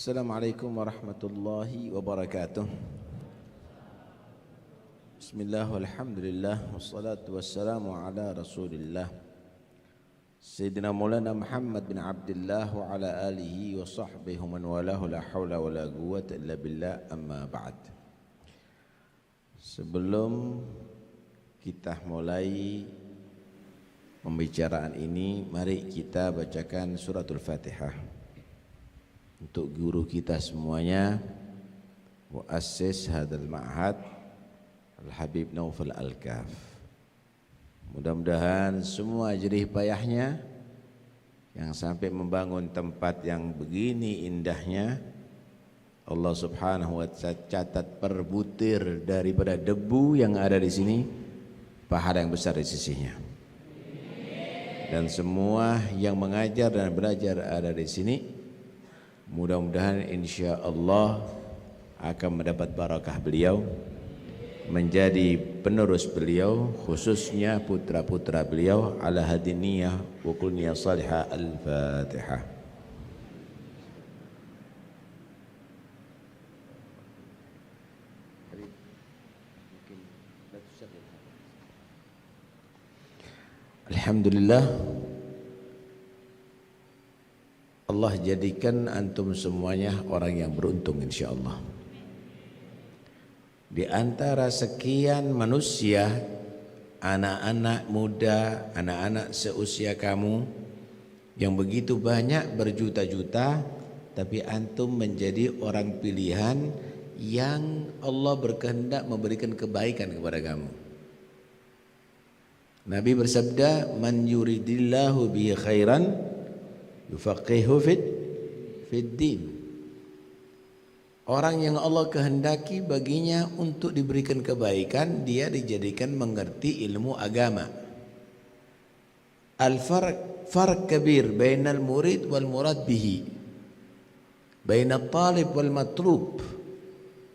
Assalamualaikum warahmatullahi wabarakatuh. Bismillah walhamdulillah wassalatu wassalamu ala rasulillah Sayyidina Maulana Muhammad bin Abdullah wa ala alihi wa sahbihi man walahu la hawla wa la quwwata illa billah, amma ba'd. Sebelum kita mulai pembicaraan ini, mari kita bacakan suratul Fatihah untuk guru kita semuanya, muassis hadal ma'had Al-Habib Naufal Al-Kaf. Mudah-mudahan semua jerih payahnya yang sampai membangun tempat yang begini indahnya, Allah Subhanahu wa ta'ala catat per butir daripada debu yang ada di sini pahala yang besar di sisinya. Dan semua yang mengajar dan belajar ada di sini, mudah-mudahan insya Allah akan mendapat barakah beliau, menjadi penerus beliau, khususnya putra-putra beliau. Ala hadiniyah wa kulniyah salihah. Al-Fatihah. Alhamdulillah, Allah jadikan antum semuanya orang yang beruntung insyaallah. Di antara sekian manusia, anak-anak muda, anak-anak seusia kamu yang begitu banyak berjuta-juta, tapi antum menjadi orang pilihan yang Allah berkehendak memberikan kebaikan kepada kamu. Nabi bersabda, "Man yuridillahu bihi khairan yufaqihu fid din." Orang yang Allah kehendaki baginya untuk diberikan kebaikan, dia dijadikan mengerti ilmu agama. Al-farq kabir bainal murid wal murad bihi, bainal talib wal matlub,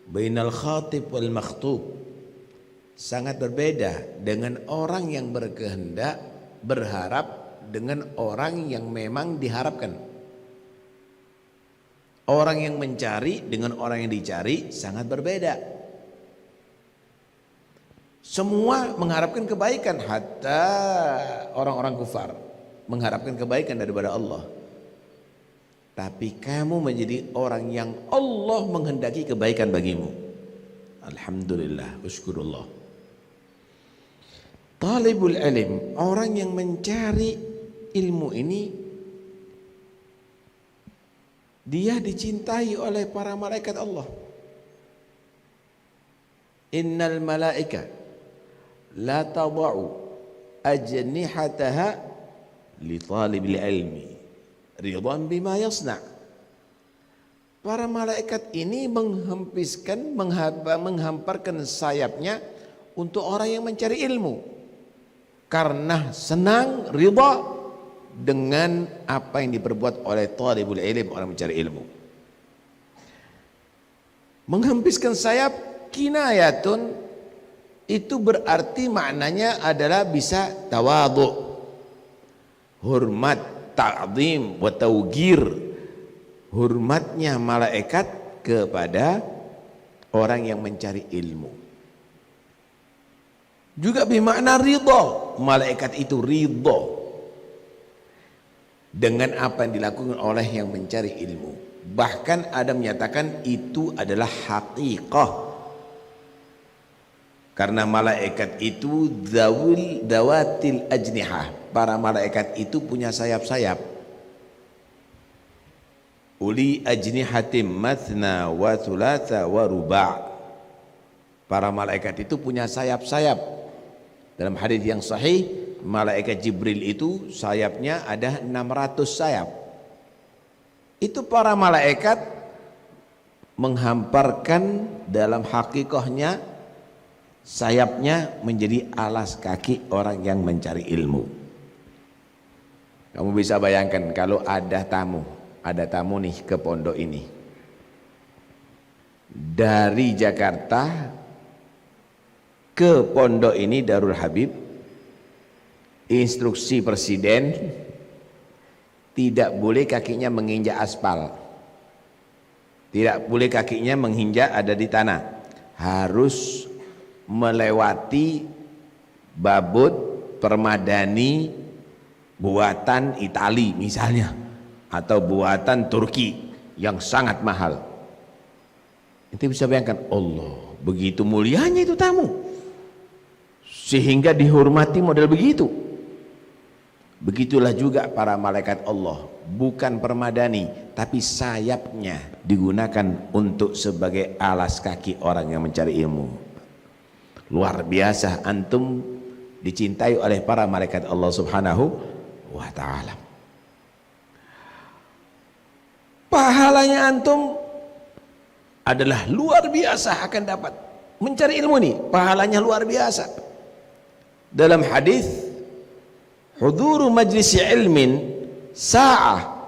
bainal khatib wal makhtub. Sangat berbeda dengan orang yang berkehendak, berharap, dengan orang yang memang diharapkan. Orang yang mencari dengan orang yang dicari sangat berbeda. Semua mengharapkan kebaikan, hatta orang-orang kufar mengharapkan kebaikan daripada Allah. Tapi kamu menjadi orang yang Allah menghendaki kebaikan bagimu. Alhamdulillah, uskurullah. Talibul ilm, orang yang mencari ilmu ini, dia dicintai oleh para malaikat Allah. Innal malaika la tada'u ajnihataha li talibil ilmi ridwan bima yasna'. Para malaikat ini menghamparkan sayapnya untuk orang yang mencari ilmu, karena senang, ridha dengan apa yang diperbuat oleh talibul ilm, orang mencari ilmu. Menghempiskan sayap kinayatun, itu berarti maknanya adalah bisa tawadhu, hormat, ta'zim wa tawgir. Hormatnya malaikat kepada orang yang mencari ilmu. Juga bermakna ridha, malaikat itu ridha dengan apa yang dilakukan oleh yang mencari ilmu. Bahkan ada menyatakan itu adalah haqiqah, karena malaikat itu dawatil ajnihah. Para malaikat itu punya sayap-sayap. Uli ajnihatim mathna wa thulatha wa ruba'. Para malaikat itu punya sayap-sayap. Dalam hadis yang sahih, malaikat Jibril itu sayapnya ada 600 sayap. Itu para malaikat menghamparkan dalam hakikahnya sayapnya menjadi alas kaki orang yang mencari ilmu. Kamu bisa bayangkan kalau ada tamu nih ke pondok ini dari Jakarta ke pondok ini, Darul Habib, instruksi presiden tidak boleh kakinya menginjak aspal. Tidak boleh kakinya menginjak ada di tanah, harus melewati babut permadani buatan Itali misalnya, atau buatan Turki yang sangat mahal. Itu bisa bayangkan, Allah, begitu mulianya itu tamu sehingga dihormati model begitu. Begitulah juga para malaikat Allah, bukan permadani tapi sayapnya digunakan untuk sebagai alas kaki orang yang mencari ilmu. Luar biasa antum dicintai oleh para malaikat Allah Subhanahu wa ta'ala. Pahalanya antum adalah luar biasa, akan dapat mencari ilmu ini pahalanya luar biasa. Dalam hadis, huduru majlis ilmin sa'ah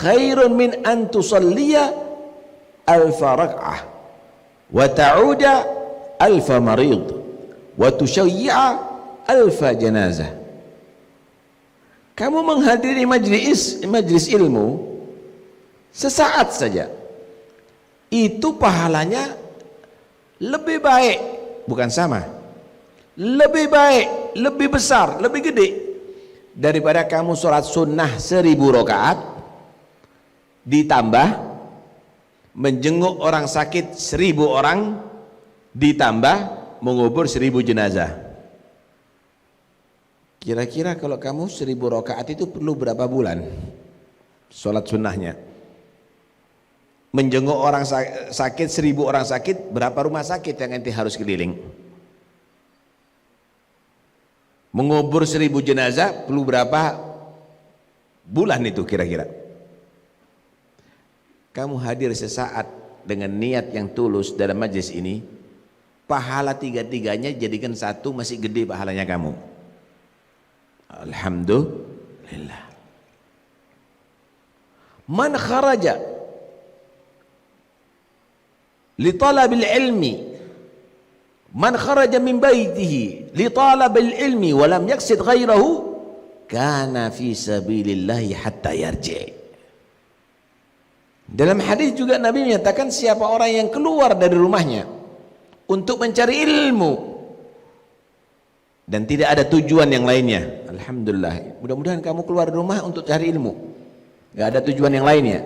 khairun min an tusalliya alfa rak'ah wa ta'uda alfa marid wa tusyayyi'a alfa janazah. Kamu menghadiri majlis ilmu sesaat saja, itu pahalanya lebih baik, bukan sama, lebih baik, lebih besar, lebih gede daripada kamu sholat sunnah 1000 rakaat ditambah menjenguk orang sakit 1000 orang ditambah mengubur 1000 jenazah. Kira-kira kalau kamu 1000 rakaat itu perlu berapa bulan sholat sunnahnya? Menjenguk orang sakit 1000 orang sakit, berapa rumah sakit yang nanti harus keliling? Mengubur 1000 jenazah perlu berapa bulan itu kira-kira? Kamu hadir sesaat dengan niat yang tulus dalam majlis ini, pahala tiga-tiganya jadikan satu, masih gede pahalanya kamu. Alhamdulillah. Man kharaja li talabil ilmi, man kharaja min baitihi li talabil ilmi wa lam yaqsid ghairahu kana fi sabilillahi hatta yarji'. Dalam hadis juga Nabi menyatakan, siapa orang yang keluar dari rumahnya untuk mencari ilmu dan tidak ada tujuan yang lainnya, alhamdulillah, mudah-mudahan kamu keluar dari rumah untuk cari ilmu, gak ada tujuan yang lainnya,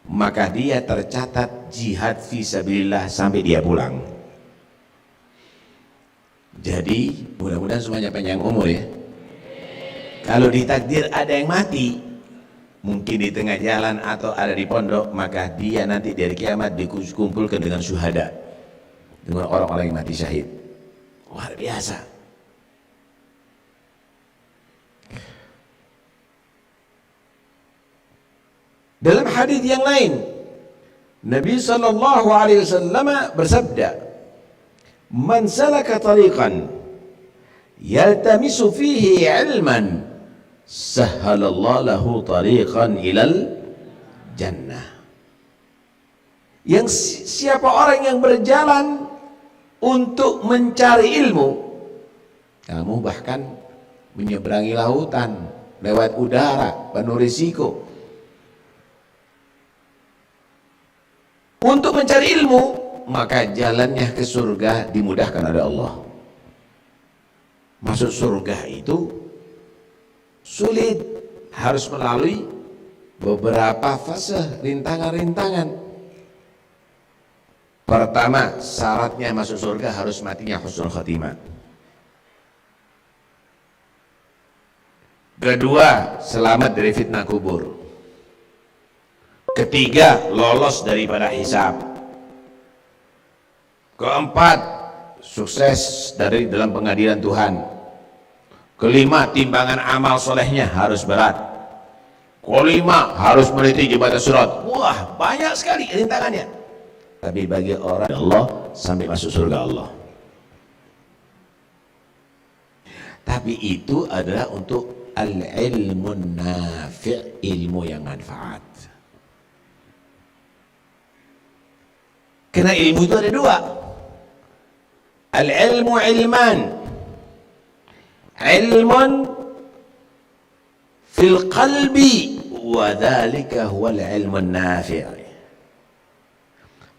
maka dia tercatat jihad fisabilillah sampai dia pulang. Jadi mudah-mudahan semuanya panjang umur ya. Kalau ditakdir ada yang mati, mungkin di tengah jalan atau ada di pondok, maka dia nanti dari kiamat dikumpulkan dengan syuhada, dengan orang-orang yang mati syahid. Luar biasa. Dalam hadis yang lain, Nabi sallallahu alaihi wasallam bersabda, "Man salaka tariqan yaltamisu fihi ilman, sahhalallahu lahu tariqan ilal jannah." Yang siapa orang yang berjalan untuk mencari ilmu, kamu bahkan menyeberangi lautan lewat udara penuh risiko untuk mencari ilmu, maka jalannya ke surga dimudahkan oleh Allah. Masuk surga itu sulit, harus melalui beberapa fase, rintangan-rintangan. Pertama, syaratnya masuk surga harus matinya husnul khatimah. Kedua, selamat dari fitnah kubur. Ketiga, lolos daripada hisab. Keempat, sukses dari dalam pengadilan Tuhan. Kelima, timbangan amal solehnya harus berat. Kelima, harus meniti jembatan sirat. Wah, banyak sekali rintangannya. Tapi bagi orang Allah sampai masuk surga Allah. Tapi itu adalah untuk al-ilmun nafi', ilmu yang manfaat. Karena ilmu itu ada dua. Al-ilmu ilman. Ilmun fil qalbi wa dhalika huwa al-ilmun nafi'.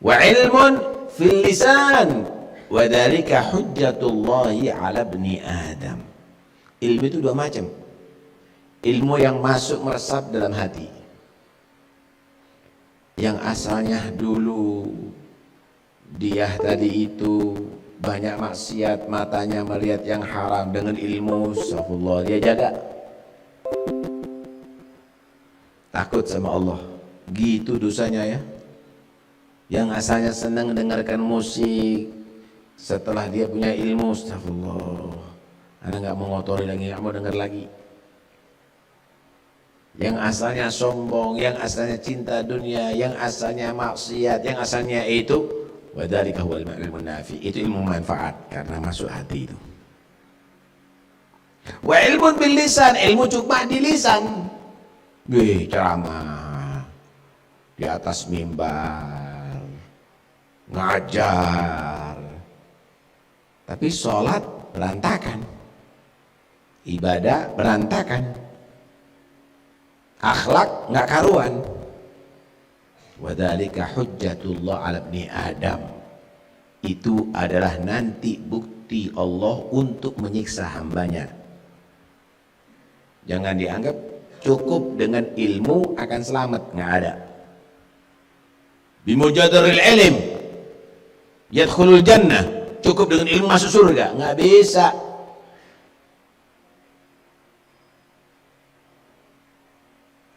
Wa ilmun fil lisan wa dzalika hujjatullahi 'ala ibni Adam. Ilmu itu dua macam. Ilmu yang masuk meresap dalam hati, yang asalnya dulu dia tadi itu banyak maksiat, matanya melihat yang haram, dengan ilmu astagfirullah dia jaga, takut sama Allah, gitu dosanya ya. Yang asalnya senang dengarkan musik, setelah dia punya ilmu astagfirullah, anda nggak mau ngotori lagi, nggak mau dengar lagi. Yang asalnya sombong, yang asalnya cinta dunia, yang asalnya maksiat, yang asalnya itu wadzalika huwal ilmun nafi, itu ilmu manfaat karena masuk hati itu. Wa ilmun bil lisan, ilmu cuma di lisan. Ceramah di atas mimbar, ngajar, tapi sholat berantakan, ibadah berantakan, akhlak nggak karuan. Wadzalika hujjatullah 'ala ibni Adam, itu adalah nanti bukti Allah untuk menyiksa hambanya. Jangan dianggap cukup dengan ilmu akan selamat, nggak ada. Bimujadaril ilm yadkhulul jannah, cukup dengan ilmu masuk surga, nggak bisa.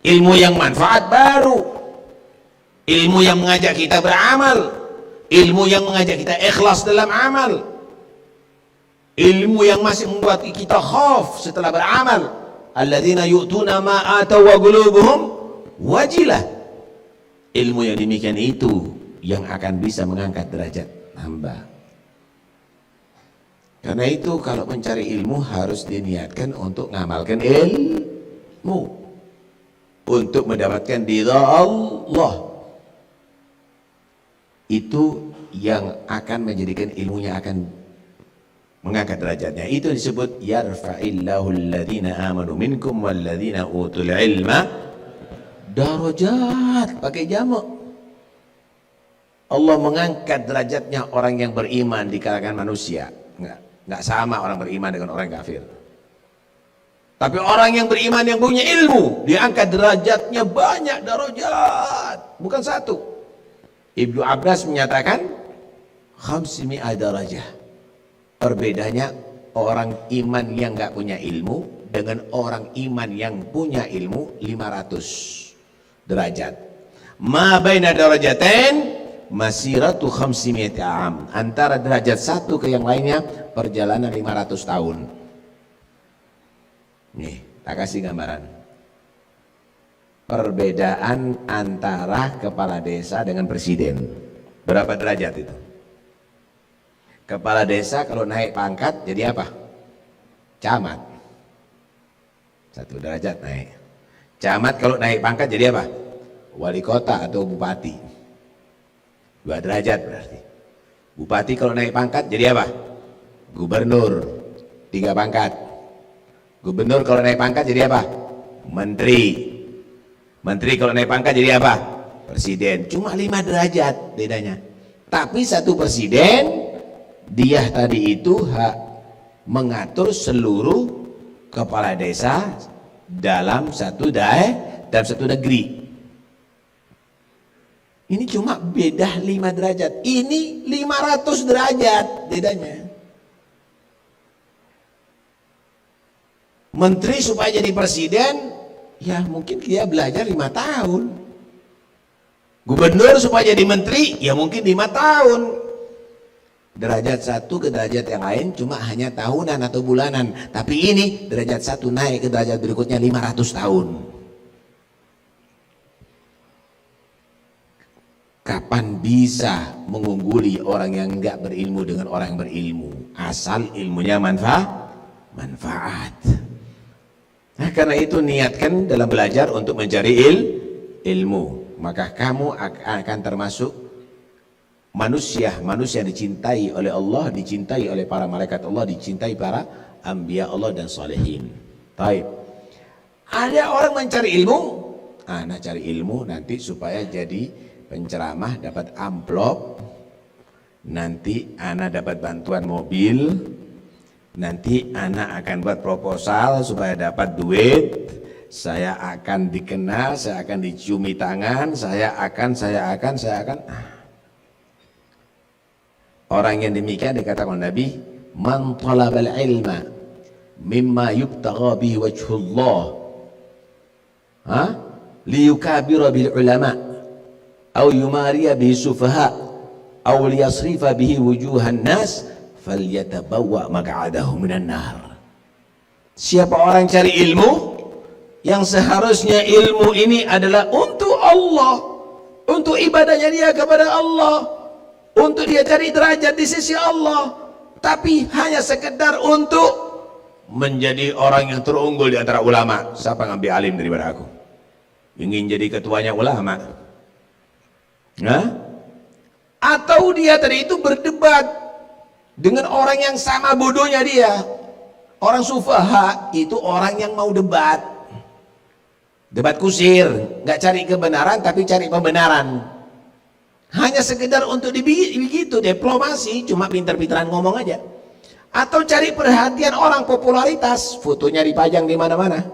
Ilmu yang manfaat baru, ilmu yang mengajak kita beramal, ilmu yang mengajak kita ikhlas dalam amal, ilmu yang masih membuat kita khauf setelah beramal. Alladzina yu'tuna ma ataw wa qulubuhum wajilah. Ilmu yang demikian itu yang akan bisa mengangkat derajat hamba. Karena itu kalau mencari ilmu harus diniatkan untuk mengamalkan ilmu, untuk mendapatkan ridha Allah. Itu yang akan menjadikan ilmunya akan mengangkat derajatnya. Itu disebut yarfa'illahu alladhina amanu minkum walladhina utul ilma darajat, pakai jamak. Allah mengangkat derajatnya orang yang beriman di kalangan manusia. Enggak sama orang beriman dengan orang kafir. Tapi orang yang beriman yang punya ilmu diangkat derajatnya banyak darajat, bukan satu. Ibnu Abbas menyatakan 500 darajah. Perbedaannya orang iman yang nggak punya ilmu dengan orang iman yang punya ilmu 500 derajat. Ma baina darajatain masiratu 500 am. Antara derajat satu ke yang lainnya perjalanan 500 tahun. Nih, tak kasih gambaran. Perbedaan antara kepala desa dengan presiden. Berapa derajat itu? Kepala desa kalau naik pangkat jadi apa? Camat. 1 derajat naik. Camat kalau naik pangkat jadi apa? Wali kota atau bupati. 2 derajat berarti. Bupati kalau naik pangkat jadi apa? Gubernur. 3 pangkat. Gubernur kalau naik pangkat jadi apa? Menteri. Menteri kalau naik pangkat jadi apa? Presiden. Cuma 5 derajat bedanya. Tapi satu presiden dia tadi itu mengatur seluruh kepala desa dalam satu dalam satu negeri. Ini cuma beda 5 derajat. Ini 500 derajat bedanya. Menteri supaya jadi presiden, ya mungkin dia belajar 5 tahun. Gubernur supaya jadi menteri, ya mungkin 5 tahun. Derajat satu ke derajat yang lain cuma hanya tahunan atau bulanan. Tapi ini derajat satu naik ke derajat berikutnya 500 tahun. Kapan bisa mengungguli orang yang enggak berilmu dengan orang yang berilmu? Asal ilmunya manfaat. Nah, karena itu niatkan dalam belajar untuk mencari ilmu. Maka kamu akan termasuk manusia yang dicintai oleh Allah, dicintai oleh para malaikat Allah, dicintai para anbiya Allah dan salihin. Baik. Ada orang mencari ilmu, nah cari ilmu nanti supaya jadi penceramah dapat amplop, nanti ana dapat bantuan mobil, nanti ana akan buat proposal supaya dapat duit, saya akan dikenal, saya akan diciumi tangan, saya akan. Orang yang demikian dikatakan Nabi, man talabal ilma mimma yubtagha bihi wajhullah liyukabira bil ulama aw yumariya bihi sufaha aw liyasrifa bihi wujuhan nas falyatabawwa maq'adahu minan nar. Siapa orang cari ilmu yang seharusnya ilmu ini adalah untuk Allah, untuk ibadahnya dia kepada Allah, untuk dia cari derajat di sisi Allah, tapi hanya sekedar untuk menjadi orang yang terunggul di antara ulama. Siapa yang lebih alim daripada aku? Ingin jadi ketuanya ulama? Atau dia tadi itu berdebat dengan orang yang sama bodohnya dia. Orang sufaha itu orang yang mau debat kusir, nggak cari kebenaran tapi cari pembenaran. Hanya sekedar untuk begitu, diplomasi, cuma pintar-pintaran ngomong aja. Atau cari perhatian orang, popularitas, fotonya dipajang di mana-mana.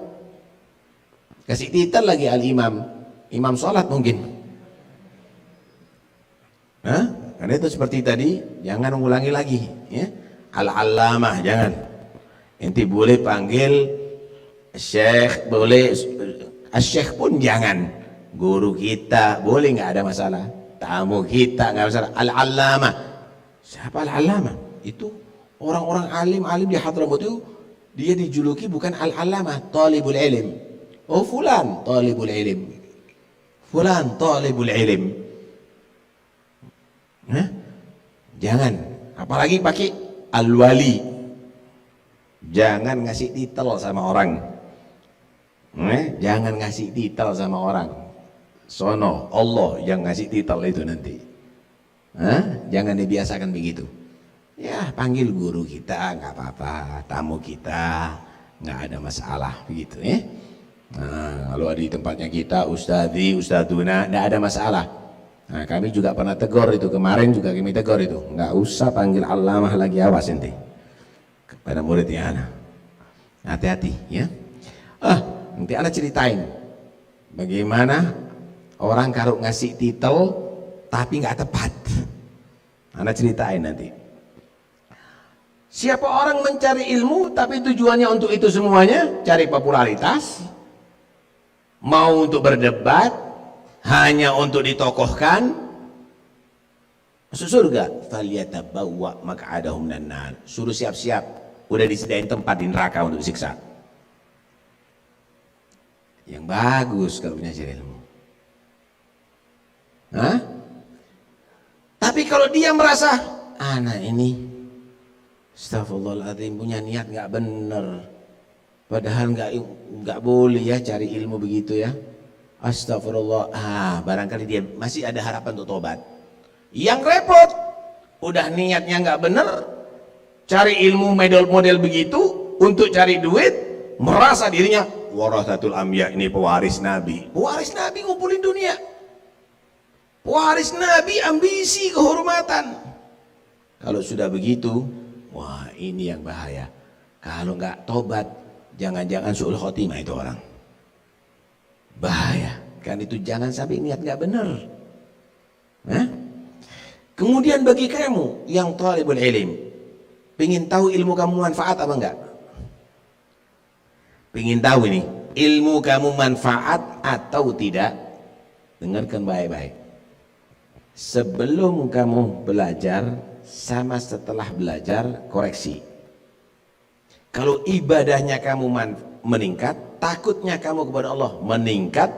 Kasih titel lagi imam sholat mungkin. Karena itu seperti tadi, jangan mengulangi lagi, ya. Al-allamah jangan. Ente boleh panggil syekh, boleh syekh pun jangan. Guru kita boleh, nggak ada masalah. Tamu kita nggak masalah. Al-allamah, siapa al-allamah? Itu orang-orang alim di Hadramaut itu dia dijuluki bukan al-allamah, talibul ilm. Oh fulan talibul ilm, fulan talibul ilm. Jangan, apalagi pakai al-wali. Jangan ngasih titel sama orang. Jangan ngasih titel sama orang. Sono Allah yang ngasih titel itu nanti. Jangan dibiasakan begitu. Ya panggil guru kita nggak apa-apa, tamu kita nggak ada masalah begitu ya. Kalau di tempatnya kita ustadzi, ustadzuna nggak ada masalah. Kami juga pernah tegur itu, kemarin juga kami tegur itu, nggak usah panggil allamah lagi, awas ente kepada muridnya anak. Hati-hati ya. Nanti anak ceritain bagaimana orang kalau ngasih titel tapi nggak tepat. Anak ceritain nanti. Siapa orang mencari ilmu tapi tujuannya untuk itu semuanya, cari popularitas, mau untuk berdebat, hanya untuk ditokohkan, masuk surga. Falyatabawwa maq'adahu minan nar. Suruh siap-siap, udah disediain tempat di neraka untuk siksa. Yang bagus kalau punya cari ilmu. Tapi kalau dia merasa anak ini astagfirullahaladzim punya niat nggak bener, padahal nggak boleh ya cari ilmu begitu ya, astagfirullah, barangkali dia masih ada harapan untuk tobat. Yang repot udah niatnya nggak bener, cari ilmu model begitu untuk cari duit, merasa dirinya warasatul anbiya, ini pewaris nabi ngumpulin dunia. Waris Nabi, ambisi, kehormatan. Kalau sudah begitu, wah ini yang bahaya. Kalau nggak tobat, jangan-jangan su'ul khotimah itu orang. Bahaya. Kan itu jangan sampai niat nggak benar. Kemudian bagi kamu yang talibul ilm, pengen tahu ilmu kamu manfaat apa enggak? Pengen tahu ini, ilmu kamu manfaat atau tidak? Dengarkan baik-baik. Sebelum kamu belajar sama setelah belajar, koreksi. Kalau ibadahnya kamu meningkat, takutnya kamu kepada Allah meningkat,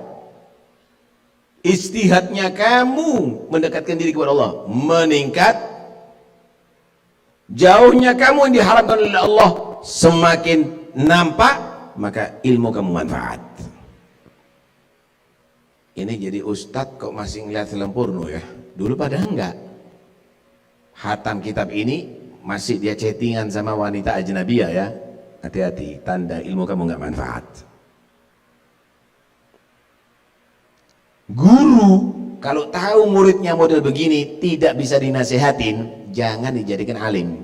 istihadnya kamu mendekatkan diri kepada Allah meningkat, jauhnya kamu yang diharapkan oleh Allah semakin nampak, maka ilmu kamu manfaat. Ini jadi ustadz kok masih ngeliat film porno ya? Dulu padahal enggak. Hatam kitab ini masih dia chattingan sama wanita ajnabiyah ya. Hati-hati, tanda ilmu kamu enggak manfaat. Guru Kalau tahu muridnya model begini tidak bisa dinasehatin, jangan dijadikan alim.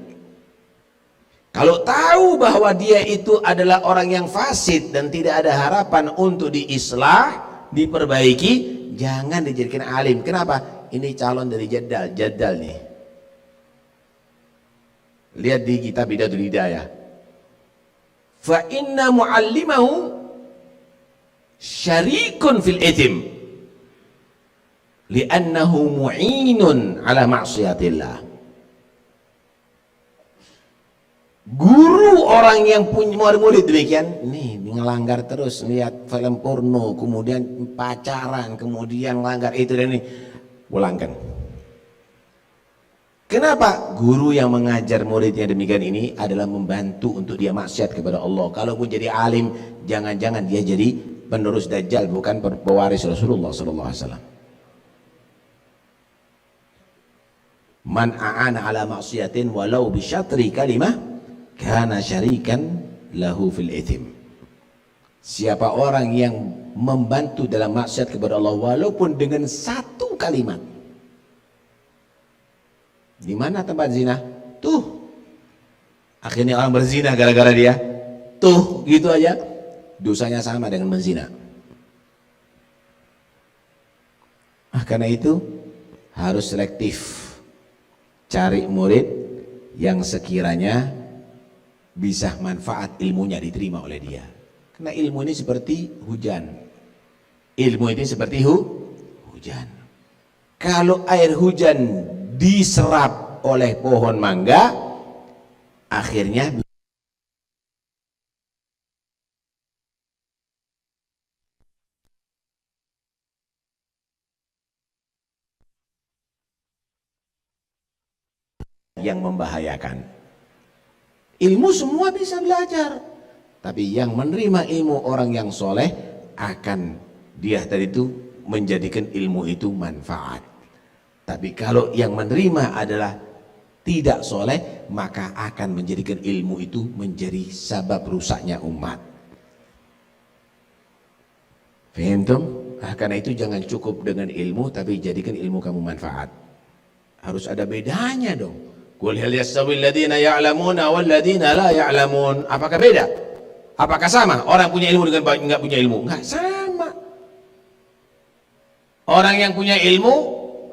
Kalau tahu bahwa dia itu adalah orang yang fasid dan tidak ada harapan untuk diislah, diperbaiki, jangan dijadikan alim. Kenapa? Ini calon dari Jaddal nih. Lihat di kitab Bidatul Hidayah. Fa inna muallimahu syarikun fil ithim li'annahu mu'inun ala ma'siyatillah. Guru orang yang punya murid demikian, nih ngelanggar terus, lihat film porno, kemudian pacaran, kemudian melanggar itu dan ini, pulangkan. Kenapa? Guru yang mengajar muridnya demikian ini adalah membantu untuk dia maksiat kepada Allah. Kalaupun jadi alim, jangan-jangan dia jadi penerus Dajjal, bukan pewaris Rasulullah SAW. Man a'ana ala maksiatin walau bisyatri kalimah kana syarikan lahu fil ithim. Siapa orang yang membantu dalam maksiat kepada Allah walaupun dengan satu kalimat. Di mana tempat zina? Tuh. Akhirnya orang berzina gara-gara dia. Tuh, gitu aja. Dosanya sama dengan menzina. Karena itu harus selektif. Cari murid yang sekiranya bisa manfaat ilmunya diterima oleh dia. Karena ilmu ini seperti hujan. Ilmu ini seperti hujan. Kalau air hujan diserap oleh pohon mangga, akhirnya yang membahayakan. Ilmu semua bisa belajar, tapi yang menerima ilmu orang yang soleh akan dia tadi itu menjadikan ilmu itu manfaat. Tapi kalau yang menerima adalah tidak soleh, maka akan menjadikan ilmu itu menjadi sebab rusaknya umat. Faham tuh? Karena itu jangan cukup dengan ilmu, tapi jadikan ilmu kamu manfaat. Harus ada bedanya dong. Qul hal yastawil ladzina ya'lamuna wal ladzina la ya'lamun. Apakah beda? Apakah sama? Orang punya ilmu dengan enggak punya ilmu? Enggak sama. Orang yang punya ilmu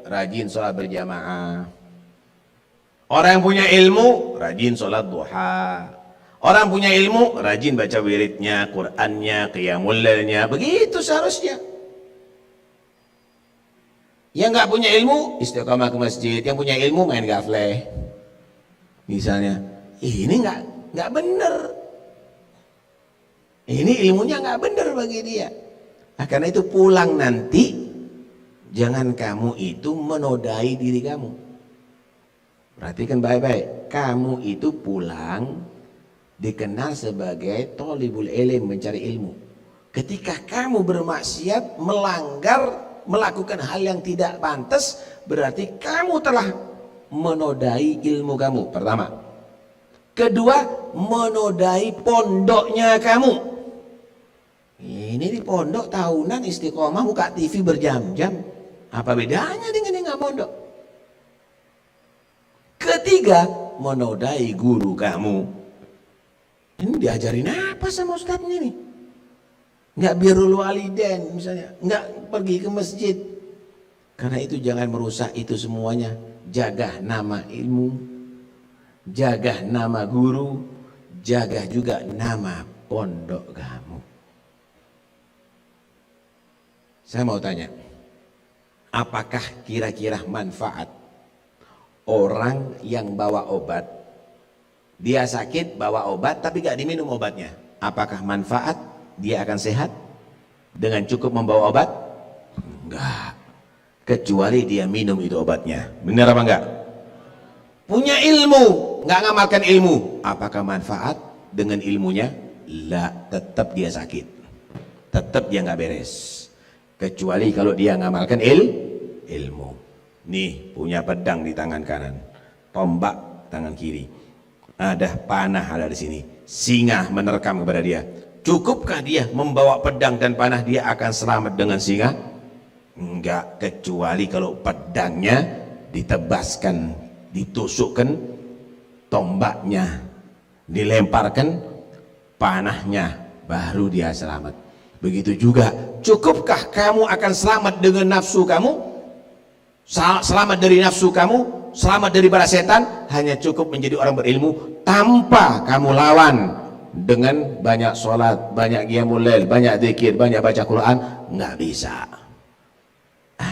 rajin sholat berjamaah. Orang yang punya ilmu rajin sholat duha. Orang punya ilmu rajin baca wiridnya, Qur'annya, qiyamul lailnya. Begitu seharusnya. Yang enggak punya ilmu istiqamah ke masjid. Yang punya ilmu main gafleh. Misalnya, ini nggak benar. Ini ilmunya nggak benar bagi dia. Karena itu pulang nanti, jangan kamu itu menodai diri kamu. Perhatikan baik-baik. Kamu itu pulang dikenal sebagai thalibul ilm, mencari ilmu. Ketika kamu bermaksiat, melanggar, melakukan hal yang tidak pantas, berarti kamu telah menodai ilmu kamu, pertama. Kedua, menodai pondoknya kamu. Ini di pondok tahunan istiqomah buka TV berjam-jam. Apa bedanya dengan yang nggak pondok? Ketiga, menodai guru kamu. Ini diajarin apa sama ustadznya nih? Nggak birrul walidain misalnya, nggak pergi ke masjid. Karena itu jangan merusak itu semuanya. Jaga nama ilmu, jaga nama guru, jaga juga nama pondok kamu. Saya mau tanya, apakah kira-kira manfaat orang yang bawa obat, dia sakit bawa obat tapi gak diminum obatnya, apakah manfaat dia akan sehat dengan cukup membawa obat? Enggak. Kecuali dia minum itu obatnya. Benar apa enggak? Punya ilmu, enggak ngamalkan ilmu, apakah manfaat dengan ilmunya? La, tetap dia sakit, tetap dia enggak beres. Kecuali kalau dia ngamalkan ilmu. Nih punya pedang di tangan kanan, tombak tangan kiri, ada panah ada di sini, singa menerkam kepada dia. Cukupkah dia membawa pedang dan panah dia akan selamat dengan singa? Enggak, kecuali kalau pedangnya ditebaskan, ditusukkan, tombaknya dilemparkan, panahnya, baru dia selamat. Begitu juga, cukupkah kamu akan selamat dengan nafsu kamu? Selamat dari nafsu kamu, selamat dari para setan, hanya cukup menjadi orang berilmu tanpa kamu lawan dengan banyak sholat, banyak qiyamul lail, banyak zikir, banyak baca Quran. Nggak bisa.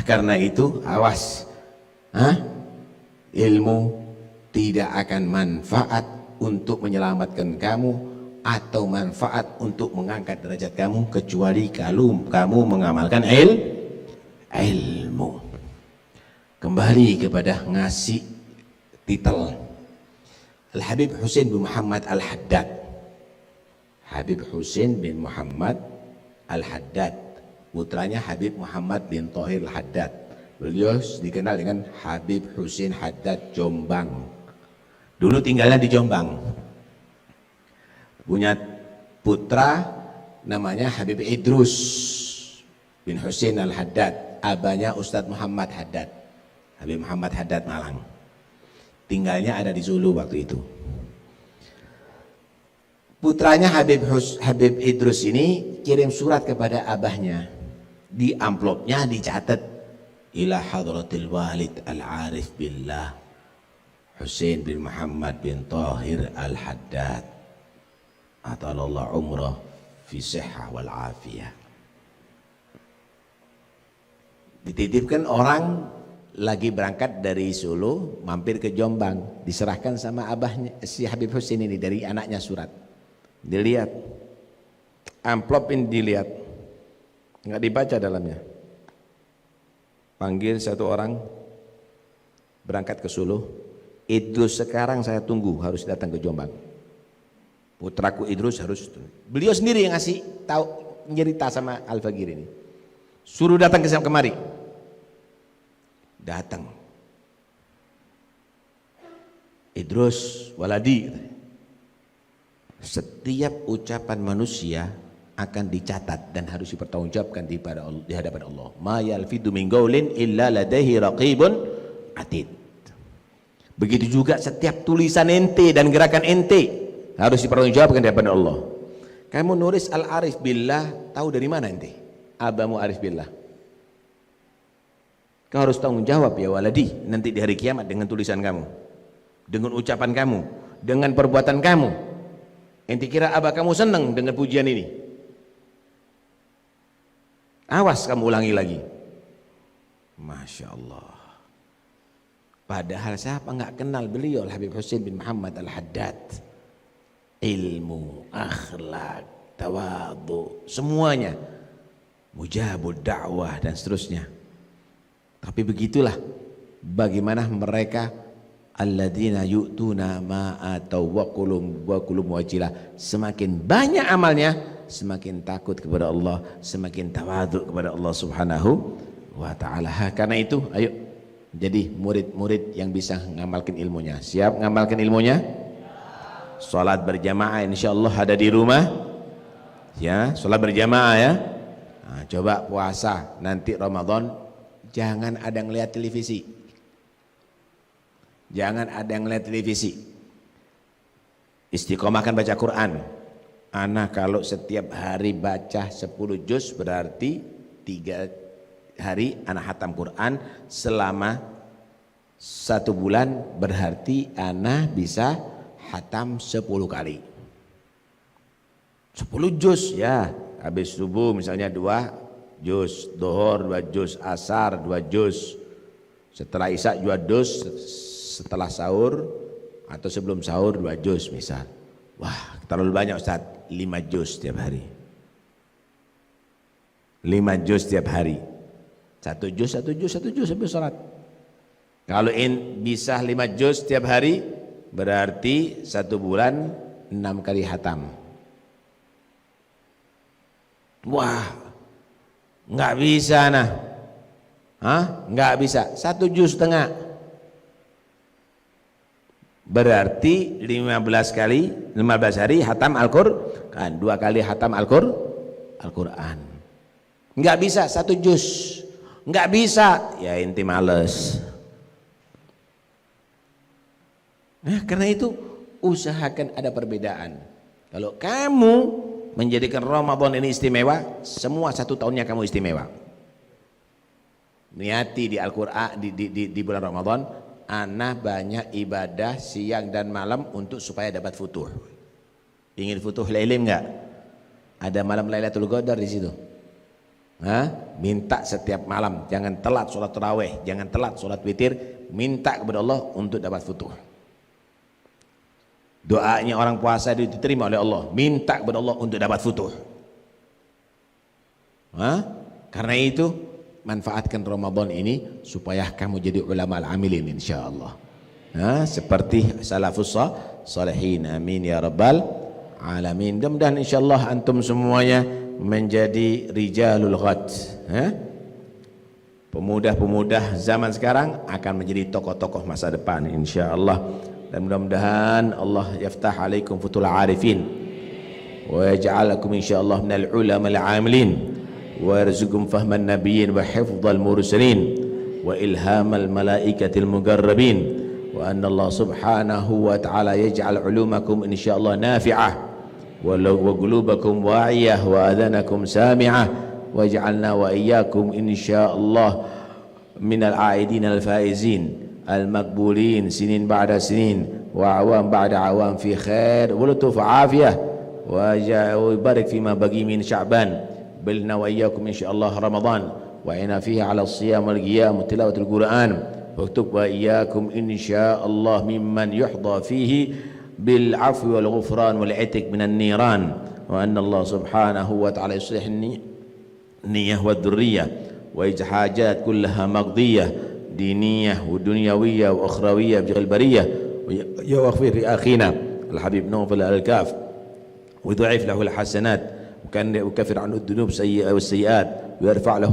Karena itu awas, ilmu tidak akan manfaat untuk menyelamatkan kamu atau manfaat untuk mengangkat derajat kamu, kecuali kalau kamu mengamalkan ilmu. Kembali kepada ngasih titel Al-Habib Husain bin Muhammad Al-Haddad. Habib Husain bin Muhammad Al-Haddad, putranya Habib Muhammad bin Thahir Al-Haddad. Beliau dikenal dengan Habib Husain Haddad Jombang. Dulu tinggalnya di Jombang. Punya putra namanya Habib Idrus bin Husain Al-Haddad, abahnya Ustadz Muhammad Haddad, Habib Muhammad Haddad Malang. Tinggalnya ada di Sulu waktu itu. Putranya Habib Idrus ini kirim surat kepada abahnya. Di amplopnya dicatat, ila hadratil walid al-arif billah Husain bin Muhammad bin Thahir Al-Haddad, atalallah umrah fi sihah wal afiyah. Dititipkan orang lagi berangkat dari Solo, mampir ke Jombang, diserahkan sama abahnya si Habib Husain ini dari anaknya surat. Dilihat, amplop ini dilihat, nggak dibaca dalamnya. Panggil satu orang, berangkat ke Solo. Idrus sekarang saya tunggu, harus datang ke Jombang. Putraku Idrus harus. Beliau sendiri yang ngasih tahu, nyerita sama Al-Faqir ini. Suruh datang ke kemari. Datang. Idrus waladi. Setiap ucapan manusia akan dicatat dan harus dipertanggungjawabkan di hadapan Allah. Ma yalfidu min qaulin illa ladaihi raqibun atid. Begitu juga setiap tulisan ente dan gerakan ente harus dipertanggungjawabkan di hadapan Allah. Kamu nulis Al-Arif Billah, tahu dari mana ente? Abamu Arif Billah. Kau harus tanggung jawab ya waladi, nanti di hari kiamat dengan tulisan kamu, dengan ucapan kamu, dengan perbuatan kamu. Ente kira abah kamu senang dengan pujian ini? Awas kamu ulangi lagi. Masya Allah. Padahal siapa nggak kenal beliau Habib Husain bin Muhammad Al-Haddad. Ilmu, akhlak, tawadhu, semuanya. Mujabud dakwah dan seterusnya. Tapi begitulah bagaimana mereka alladzina yu'tuna ma atau wa qulum wajilah. Semakin banyak amalnya, semakin takut kepada Allah, semakin tawadhu kepada Allah Subhanahu wa taala. Karena itu, ayo jadi murid-murid yang bisa ngamalkan ilmunya. Siap ngamalkan ilmunya? Salat berjamaah insyaallah ada di rumah. Ya, salat berjamaah ya. Nah, coba puasa nanti Ramadan jangan ada yang lihat televisi. Jangan ada yang lihat televisi. Istiqomahkan baca Quran. Ana kalau setiap hari baca 10 juz berarti 3 hari ana hatam Quran selama 1 bulan, berarti ana bisa hatam 10 kali. 10 juz ya. Habis subuh misalnya 2 juz, dohor 2 juz, asar 2 juz, setelah isya 2 juz, setelah sahur atau sebelum sahur 2 juz misal. Wah terlalu banyak Ustaz, 5 juz setiap hari. 5 juz setiap hari. 1 juz sampai sholat. Kalau bisa 5 juz setiap hari berarti 1 bulan 6 kali hatam. Wah nggak bisa nah. Nggak bisa. 1 juz setengah berarti 15 hari hatam Al-Qur'an, 2 kali hatam Al-Qur'an. Nggak bisa 1 juz. nggak bisa, ya inti males. Nah, karena itu usahakan ada perbedaan. Kalau kamu menjadikan Ramadan ini istimewa, semua 1 tahunnya kamu istimewa. Niati di Al-Quran di bulan Ramadan, ana banyak ibadah siang dan malam untuk supaya dapat futuh. Ingin futuh ilm enggak? Ada malam Lailatul Qadar di situ. Minta setiap malam, jangan telat sholat tarawih, jangan telat sholat witir, minta kepada Allah untuk dapat futuh. Doanya orang puasa diterima oleh Allah, minta kepada Allah untuk dapat futuh. Karena itu manfaatkan Ramadan ini supaya kamu jadi ulama al-amilin insyaallah. Seperti salafus salihin, amin ya rabbal alamin. Mudah-mudahan insyaallah antum semuanya menjadi rijalul ghad, pemuda-pemuda zaman sekarang akan menjadi tokoh-tokoh masa depan insyaallah. Dan mudah-mudahan Allah yaftah alaikum futul arifin wa yaj'alakum insyaallah minal ulama al-amilin wa yarzuqum fahman nabiyyin wa hifdzal mursalin wa ilhamal malaikatil muqarrabin wa anna Allah subhanahu wa ta'ala yaj'al ulumakum insyaallah nafi'ah وقلوبكم واعية وآذانكم سامعة واجعلنا وإياكم إن شاء الله من العائدين الفائزين المقبولين سنين بعد سنين وأعوام بعد أعوام في خير ولطف عافية ويبارك فيما بقي من شعبان بلنا وإياكم إن شاء الله رمضان وعنا فيه على الصيام والقيام وتلاوة القرآن واكتب وإياكم إن شاء الله ممن يحظى فيه بالعفو والغفران والعتق من النيران وأن الله سبحانه وتعالى يصلح النية والذرية ويجعل حاجات كلها مقضية دينية ودنيوية وأخروية في البرية ويغفر لأخينا الحبيب نوفل الكاف ويضعف له الحسنات وكان يكفر عنه الذنوب والسيئات ويرفع له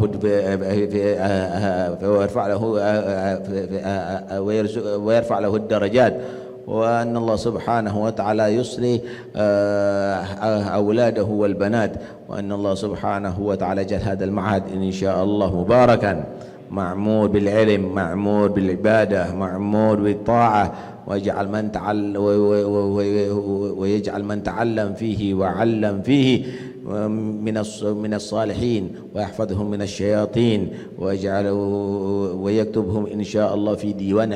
ويرفع له الدرجات وأن الله سبحانه وتعالى يصلي أولاده والبنات وأن الله سبحانه وتعالى يجعل هذا المعهد إن شاء الله مباركا معمور بالعلم معمور بالعبادة معمور بالطاعة ويجعل من تعلم فيه وعلم فيه من الصالحين ويحفظهم من الشياطين ويكتبهم إن شاء الله في ديوان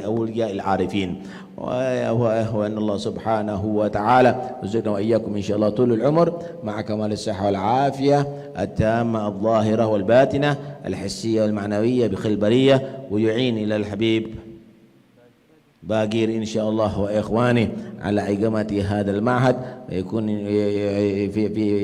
أولياء العارفين وأن الله سبحانه وتعالى يرزقنا وإياكم إن شاء الله طول العمر مع كمال الصحة والعافية التامة الظاهرة والباطنة الحسية والمعنوية بخير البرية ويعين إلى الحبيب باقير إن شاء الله وإخوانه على إقامة هذا المعهد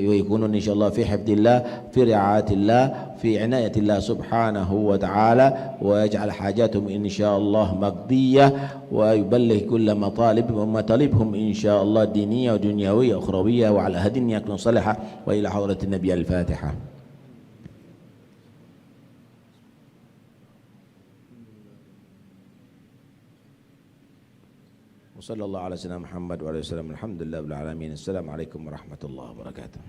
ويكونون إن شاء الله في حفظ الله في رعاية الله في عناية الله سبحانه وتعالى ويجعل حاجاتهم إن شاء الله مقضية ويبلغ كل مطالبهم إن شاء الله دينية ودنيوية أخروية وعلى هدي يكون صالحة وإلى حضرة النبي الفاتحة. وصلى الله على سيدنا محمد وعلى آله وسلم الحمد لله رب العالمين. السلام عليكم ورحمة الله وبركاته.